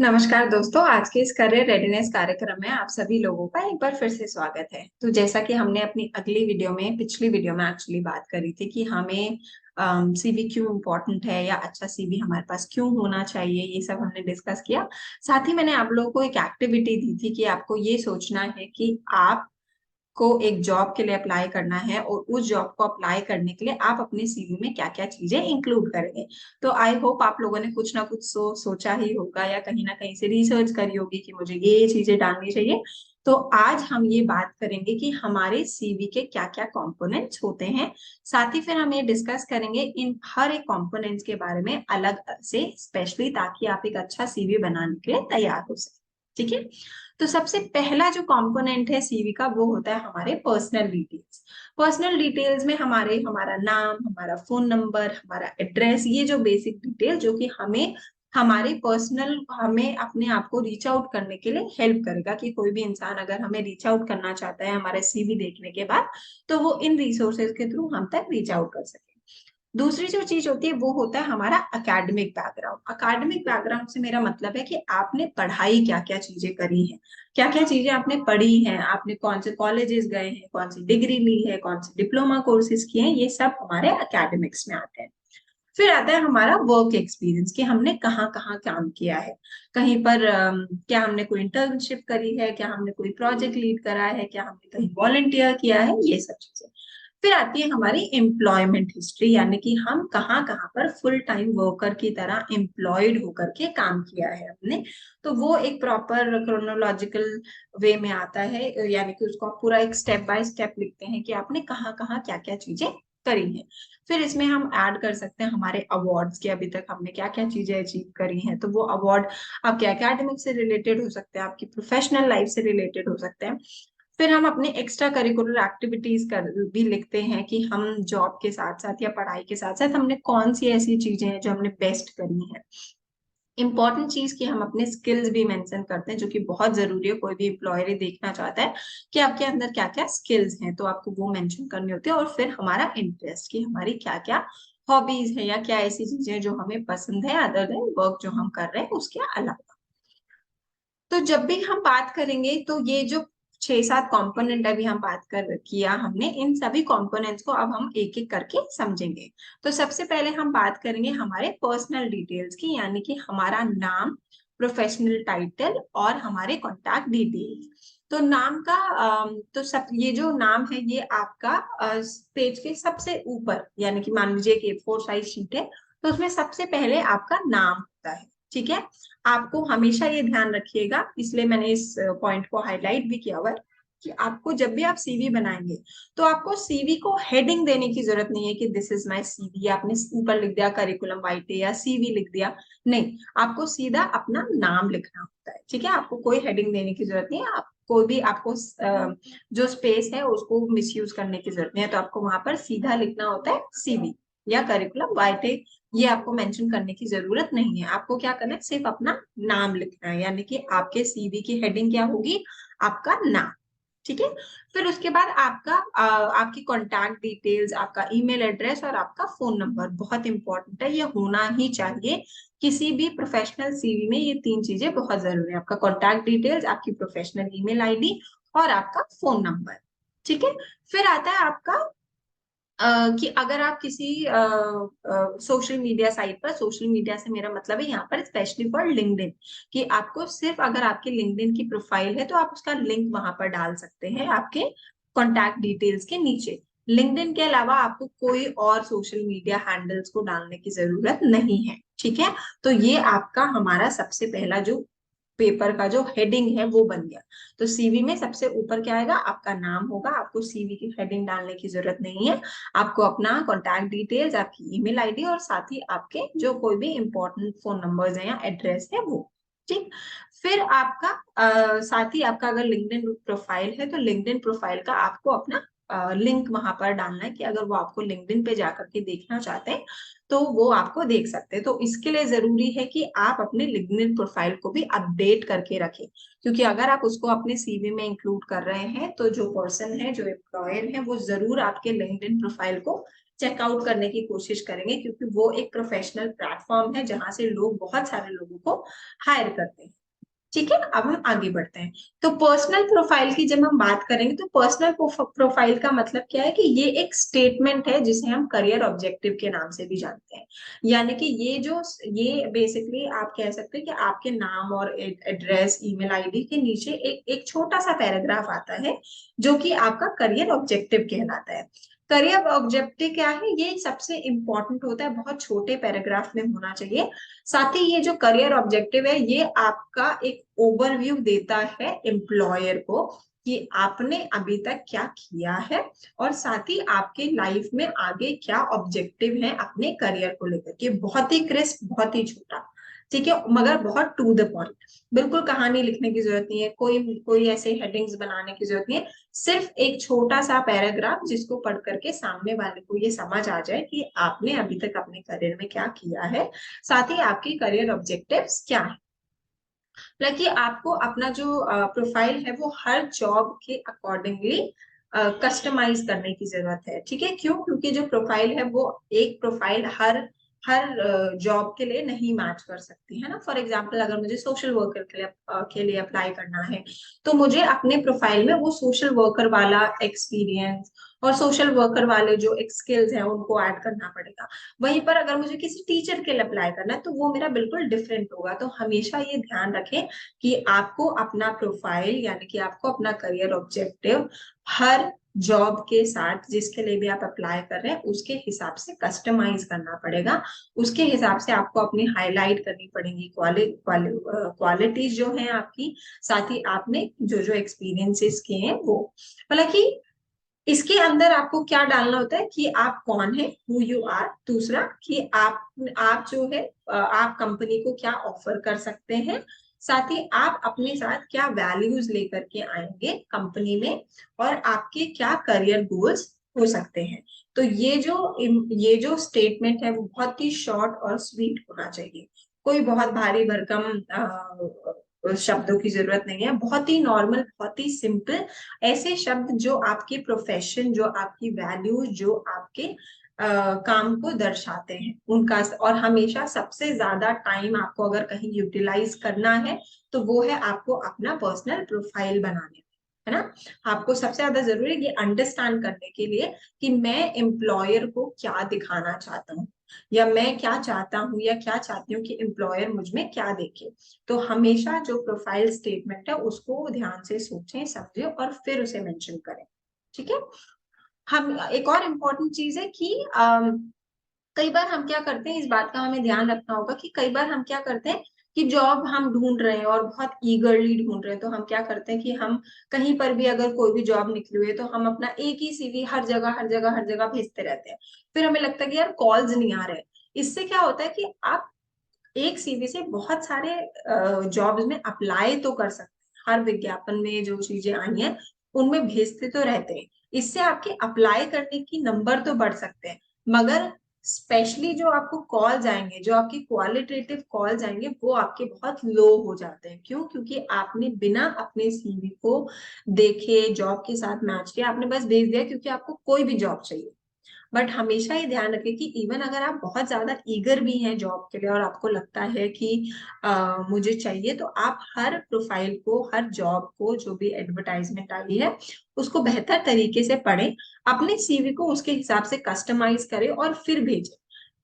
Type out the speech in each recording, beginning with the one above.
नमस्कार दोस्तों, आज के इस करियर रेडीनेस कार्यक्रम में आप सभी लोगों का एक बार फिर से स्वागत है। तो जैसा कि हमने अपनी पिछली वीडियो में एक्चुअली बात करी थी कि हमें सीवी क्यों इम्पोर्टेंट है या अच्छा सीवी हमारे पास क्यों होना चाहिए, ये सब हमने डिस्कस किया। साथ ही मैंने आप लोगों को एक एक्टिविटी दी थी कि आपको ये सोचना है कि आप को एक जॉब के लिए अप्लाई करना है और उस जॉब को अप्लाई करने के लिए आप अपने सीवी में क्या क्या चीजें इंक्लूड करेंगे। तो आई होप आप लोगों ने कुछ ना कुछ सोचा ही होगा या कहीं ना कहीं से रिसर्च करी होगी कि मुझे ये चीजें डालनी चाहिए। तो आज हम ये बात करेंगे कि हमारे सीवी के क्या क्या कंपोनेंट्स होते हैं। साथ ही फिर हम ये डिस्कस करेंगे इन हर एक कंपोनेंट्स के बारे में अलग से स्पेशली, ताकि आप एक अच्छा सीवी बनाने के लिए तैयार हो सके। ठीक है। तो सबसे पहला जो कंपोनेंट है सीवी का वो होता है हमारे पर्सनल डिटेल्स। पर्सनल डिटेल्स में हमारा नाम, हमारा फोन नंबर, हमारा एड्रेस, ये जो बेसिक डिटेल जो कि हमें अपने आप को रीच आउट करने के लिए हेल्प करेगा कि कोई भी इंसान अगर हमें रीच आउट करना चाहता है हमारे सीवी देखने के बाद, तो वो इन रिसोर्सेज के थ्रू हम तक रीच आउट कर सके। दूसरी जो चीज होती है वो होता है हमारा अकेडमिक बैकग्राउंड। अकेडमिक बैकग्राउंड से मेरा मतलब है कि आपने पढ़ाई क्या क्या चीजें करी हैं, क्या क्या चीजें आपने पढ़ी हैं, आपने कौन से कॉलेजेस गए हैं, कौन सी डिग्री ली है, कौन से डिप्लोमा कोर्सेज किए हैं, ये सब हमारे अकेडमिक्स में आते हैं। फिर आता है हमारा वर्क एक्सपीरियंस कि हमने कहाँ कहाँ काम किया है, कहीं पर क्या हमने कोई इंटर्नशिप करी है, क्या हमने कोई प्रोजेक्ट लीड करा है, क्या हमने कहीं वॉलंटियर किया है, ये सब चीजें। फिर आती है हमारी एम्प्लॉयमेंट हिस्ट्री, यानी कि हम कहाँ कहाँ पर फुल टाइम वर्कर की तरह एम्प्लॉयड होकर के काम किया है हमने। तो वो एक प्रॉपर क्रोनोलॉजिकल वे में आता है, यानी कि उसको आप पूरा एक स्टेप बाय स्टेप लिखते हैं कि आपने कहाँ कहाँ क्या क्या चीजें करी हैं। फिर इसमें हम ऐड कर सकते हैं हमारे अवार्ड्स के, अभी तक हमने क्या क्या चीजें अचीव करी हैं। तो वो अवार्ड आपके एकेडमिक से रिलेटेड हो सकते हैं, आपकी प्रोफेशनल लाइफ से रिलेटेड हो सकते हैं। फिर हम अपने एक्स्ट्रा करिकुलर एक्टिविटीज कर भी लिखते हैं कि हम जॉब के साथ साथ या पढ़ाई के साथ साथ हमने कौन सी ऐसी चीजें हैं जो हमने बेस्ट करी हैं। इंपॉर्टेंट चीज की हम अपने स्किल्स भी मेंशन करते हैं, जो कि बहुत जरूरी है। कोई भी एम्प्लॉयर ही देखना चाहता है कि आपके अंदर क्या क्या स्किल्स हैं, तो आपको वो मेंशन करनी होती है। और फिर हमारा इंटरेस्ट कि हमारी क्या क्या हॉबीज है या क्या ऐसी चीजें जो हमें पसंद है अदर देन वर्क जो हम कर रहे हैं उसके अलावा। तो जब भी हम बात करेंगे तो ये जो 6-7 कंपोनेंट अभी हम बात कर किया हमने, इन सभी कंपोनेंट्स को अब हम एक एक करके समझेंगे। तो सबसे पहले हम बात करेंगे हमारे पर्सनल डिटेल्स की, यानी कि हमारा नाम, प्रोफेशनल टाइटल और हमारे कॉन्टैक्ट डिटेल्स। तो नाम का तो सब ये जो नाम है ये आपका पेज के सबसे ऊपर, यानी कि मान लीजिए कि A4 साइज शीट है, तो उसमें सबसे पहले आपका नाम होता है। ठीक है। आपको हमेशा ये ध्यान रखिएगा, इसलिए मैंने इस पॉइंट को हाईलाइट भी किया हुआ है कि आपको जब भी आप सीवी बनाएंगे तो आपको सीवी को हेडिंग देने की जरूरत नहीं है कि दिस इज माय सीवी, आपने ऊपर लिख दिया करिकुलम वाइटे या सीवी लिख दिया। नहीं, आपको सीधा अपना नाम लिखना होता है। ठीक है। आपको कोई हेडिंग देने की जरूरत नहीं है, आप कोई भी आपको जो स्पेस है उसको मिसयूज करने की जरूरत नहीं है। तो आपको वहां पर सीधा लिखना होता है सीवी या करिकुलम वाइटे, ये आपको मेंशन करने की जरूरत नहीं है। आपको क्या करना है, सिर्फ अपना नाम लिखना है, यानी कि आपके सीवी की हेडिंग क्या होगी, आपका नाम। ठीक है। फिर उसके बाद आपकी कॉन्टैक्ट डिटेल्स, आपका ईमेल एड्रेस और आपका फोन नंबर बहुत इंपॉर्टेंट है, ये होना ही चाहिए। किसी भी प्रोफेशनल सीवी में ये तीन चीजें बहुत जरूरी है, आपका कॉन्टैक्ट डिटेल्स, आपकी प्रोफेशनल ईमेल आईडी और आपका फोन नंबर। ठीक है। फिर आता है आपका कि अगर आप किसी सोशल मीडिया साइट पर, सोशल मीडिया से मेरा मतलब है यहाँ पर स्पेशली फॉर लिंक्डइन, कि आपको सिर्फ अगर आपके लिंक्डइन की प्रोफाइल है तो आप उसका लिंक वहां पर डाल सकते हैं आपके कॉन्टैक्ट डिटेल्स के नीचे। लिंक्डइन के अलावा आपको कोई और सोशल मीडिया हैंडल्स को डालने की जरूरत नहीं है। ठीक है। तो ये आपका हमारा सबसे पहला जो पेपर का जो हेडिंग है वो बन गया। तो सीवी में सबसे ऊपर क्या आएगा, आपका नाम होगा, आपको सीवी की हेडिंग डालने की जरूरत नहीं है। आपको अपना कॉन्टैक्ट डिटेल्स, आपकी ईमेल आईडी और साथ ही आपके जो कोई भी इंपॉर्टेंट फोन नंबर्स हैं या एड्रेस है वो। ठीक। फिर आपका साथ ही आपका अगर लिंक्डइन प्रोफाइल है तो लिंक्डइन प्रोफाइल का आपको अपना लिंक वहां पर डालना है कि अगर वो आपको लिंक्डइन पे जाकर के देखना चाहते हैं तो वो आपको देख सकते हैं। तो इसके लिए जरूरी है कि आप अपने लिंक्डइन प्रोफाइल को भी अपडेट करके रखें, क्योंकि अगर आप उसको अपने सीवी में इंक्लूड कर रहे हैं तो जो पर्सन है, जो एम्प्लॉयर है, वो जरूर आपके लिंक्डइन प्रोफाइल को चेकआउट करने की कोशिश करेंगे, क्योंकि वो एक प्रोफेशनल प्लेटफॉर्म है जहां से लोग बहुत सारे लोगों को हायर करते हैं। ठीक है, अब हम आगे बढ़ते हैं। तो पर्सनल प्रोफाइल की जब हम बात करेंगे, तो पर्सनल प्रोफाइल का मतलब क्या है कि ये एक स्टेटमेंट है जिसे हम करियर ऑब्जेक्टिव के नाम से भी जानते हैं। यानी कि ये बेसिकली आप कह सकते हैं कि आपके नाम और एड्रेस, ईमेल आईडी के नीचे एक एक छोटा सा पैराग्राफ आता है, जो कि आपका करियर ऑब्जेक्टिव कहलाता है। करियर ऑब्जेक्टिव क्या है, ये सबसे इंपॉर्टेंट होता है, बहुत छोटे पैराग्राफ में होना चाहिए। साथ ही ये जो करियर ऑब्जेक्टिव है, ये आपका एक ओवरव्यू देता है एम्प्लॉयर को कि आपने अभी तक क्या किया है, और साथ ही आपके लाइफ में आगे क्या ऑब्जेक्टिव है अपने करियर को लेकर के। बहुत ही क्रिस्प, बहुत ही छोटा, ठीक है, मगर बहुत टू द पॉइंट। बिल्कुल कहानी लिखने की जरूरत नहीं है, कोई कोई ऐसे हेडिंग्स बनाने की जरूरत नहीं है। सिर्फ एक छोटा सा पैराग्राफ जिसको पढ़ करके सामने वाले को ये समझ आ जाए कि आपने अभी तक अपने करियर में क्या किया है, साथ ही आपकी करियर ऑब्जेक्टिव्स क्या है। कि आपको अपना जो प्रोफाइल है वो हर जॉब के अकॉर्डिंगली कस्टमाइज करने की जरूरत है। ठीक है, क्यों? क्योंकि जो प्रोफाइल है वो एक प्रोफाइल हर हर जॉब के लिए नहीं मैच कर सकती है ना। फॉर एग्जांपल, अगर मुझे सोशल वर्कर के लिए अप्लाई करना है, तो मुझे अपने प्रोफाइल में वो सोशल वर्कर वाला एक्सपीरियंस और सोशल वर्कर वाले जो एक स्किल्स हैं उनको ऐड करना पड़ेगा। वहीं पर अगर मुझे किसी टीचर के लिए अप्लाई करना है, तो वो मेरा बिल्कुल डिफरेंट होगा। तो हमेशा ये ध्यान रखें कि आपको अपना प्रोफाइल, यानी कि आपको अपना करियर ऑब्जेक्टिव हर जॉब के साथ जिसके लिए भी आप अप्लाई कर रहे हैं उसके हिसाब से कस्टमाइज करना पड़ेगा। उसके हिसाब से आपको अपनी हाईलाइट करनी पड़ेगी क्वालिटीज जो है आपकी, साथ ही आपने जो जो एक्सपीरियंसेस किए हैं वो। हालांकि इसके अंदर आपको क्या डालना होता है कि आप कौन है, हु यू आर। दूसरा कि आप जो है आप कंपनी को क्या ऑफर कर सकते हैं, साथ ही आप अपने साथ क्या वैल्यूज लेकर के आएंगे कंपनी में, और आपके क्या करियर गोल्स हो सकते हैं। तो ये जो स्टेटमेंट है वो बहुत ही शॉर्ट और स्वीट होना चाहिए। कोई बहुत भारी भरकम शब्दों की जरूरत नहीं है, बहुत ही नॉर्मल, बहुत ही सिंपल ऐसे शब्द जो आपके प्रोफेशन, जो आपकी वैल्यूज, जो आपके काम को दर्शाते हैं उनका। और हमेशा सबसे ज्यादा टाइम आपको अगर कहीं यूटिलाइज करना है, तो वो है आपको अपना पर्सनल प्रोफाइल बनाने में, है ना। आपको सबसे ज्यादा जरूरी है ये अंडरस्टैंड करने के लिए कि मैं एम्प्लॉयर को क्या दिखाना चाहता हूँ, या मैं क्या चाहता हूँ या क्या चाहती हूँ कि एम्प्लॉयर मुझ में क्या देखे। तो हमेशा जो प्रोफाइल स्टेटमेंट है उसको ध्यान से सोचें, समझें और फिर उसे मेंशन करें। ठीक है। हम एक और इम्पोर्टेंट चीज है कि कई बार हम क्या करते हैं, इस बात का हमें ध्यान रखना होगा कि कई बार हम क्या करते हैं कि जॉब हम ढूंढ रहे हैं और बहुत ईगरली ढूंढ रहे हैं, तो हम क्या करते हैं कि हम कहीं पर भी अगर कोई भी जॉब निकली हुई है, तो हम अपना एक ही सीवी हर जगह हर जगह हर जगह भेजते रहते हैं। फिर हमें लगता है कि यार कॉल्स नहीं आ रहे। इससे क्या होता है कि आप एक सीवी से बहुत सारे जॉब्स में अप्लाई तो कर सकते हैं, हर विज्ञापन में जो चीजें आई हैं उनमें भेजते तो रहते हैं। इससे आपके अप्लाई करने की नंबर तो बढ़ सकते हैं, मगर स्पेशली जो आपको कॉल आएंगे, जो आपकी क्वालिटेटिव कॉल आएंगे, वो आपके बहुत लो हो जाते हैं। क्यों? क्योंकि आपने बिना अपने सीवी को देखे, जॉब के साथ मैच किया, आपने बस भेज दिया क्योंकि आपको कोई भी जॉब चाहिए। बट हमेशा ये ध्यान रखें कि इवन अगर आप बहुत ज्यादा ईगर भी हैं जॉब के लिए और आपको लगता है कि मुझे चाहिए, तो आप हर प्रोफाइल को, हर जॉब को, जो भी एडवर्टाइजमेंट आई है उसको बेहतर तरीके से पढ़ें, अपने सीवी को उसके हिसाब से कस्टमाइज करें और फिर भेजें।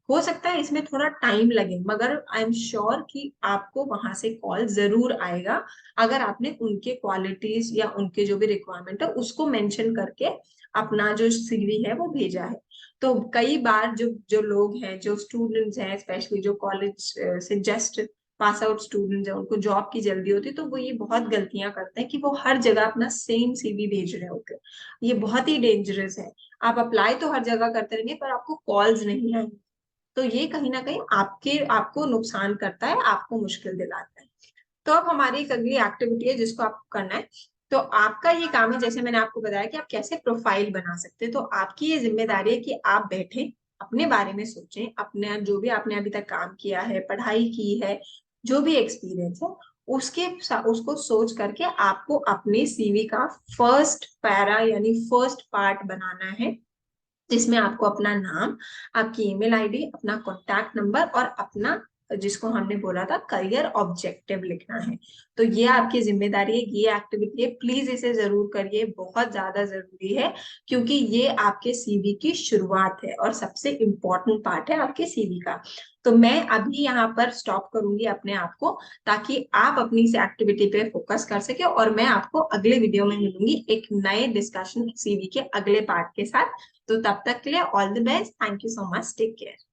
हो सकता है इसमें थोड़ा टाइम लगे, मगर आई एम श्योर कि आपको वहां से कॉल जरूर आएगा, अगर आपने उनके क्वालिटीज या उनके जो भी रिक्वायरमेंट है उसको मेंशन करके अपना जो सीवी है वो भेजा है। तो कई बार जो जो लोग हैं, जो स्टूडेंट्स हैं, स्पेशली जो कॉलेज से जस्ट पास आउट स्टूडेंट्स हैं, उनको जॉब की जल्दी होती है, तो वो ये बहुत गलतियां करते हैं कि वो हर जगह अपना सेम सीवी भेज रहे होते हैं। ये बहुत ही डेंजरस है। आप अप्लाई तो हर जगह करते रहेंगे पर आपको कॉल्स नहीं आएंगे, तो ये कहीं ना कहीं आपको नुकसान करता है, आपको मुश्किल दिलाता है। तो अब हमारी एक अगली एक्टिविटी है जिसको आपको करना है। तो आपका ये काम है, जैसे मैंने आपको बताया कि आप कैसे प्रोफाइल बना सकते हैं, तो आपकी ये जिम्मेदारी है कि आप बैठे, अपने बारे में सोचें, अपने जो भी आपने अभी तक काम किया है, पढ़ाई की है, जो भी एक्सपीरियंस है, उसको सोच करके आपको अपने सीवी का फर्स्ट पैरा यानी फर्स्ट पार्ट बनाना है। जिसमें आपको अपना नाम, आपकी ईमेल आईडी, अपना कॉन्टैक्ट नंबर और अपना, जिसको हमने बोला था, करियर ऑब्जेक्टिव लिखना है। तो ये आपकी जिम्मेदारी है, ये एक्टिविटी है, प्लीज इसे जरूर करिए, बहुत ज्यादा जरूरी है, क्योंकि ये आपके सीवी की शुरुआत है और सबसे इम्पोर्टेंट पार्ट है आपके सीवी का। तो मैं अभी यहाँ पर स्टॉप करूंगी अपने आप को, ताकि आप अपनी इस एक्टिविटी पे फोकस कर सके, और मैं आपको अगले वीडियो में मिलूंगी एक नए डिस्कशन सीवी के अगले पार्ट के साथ। तो तब तक के लिए all the best, thank you so much, take care.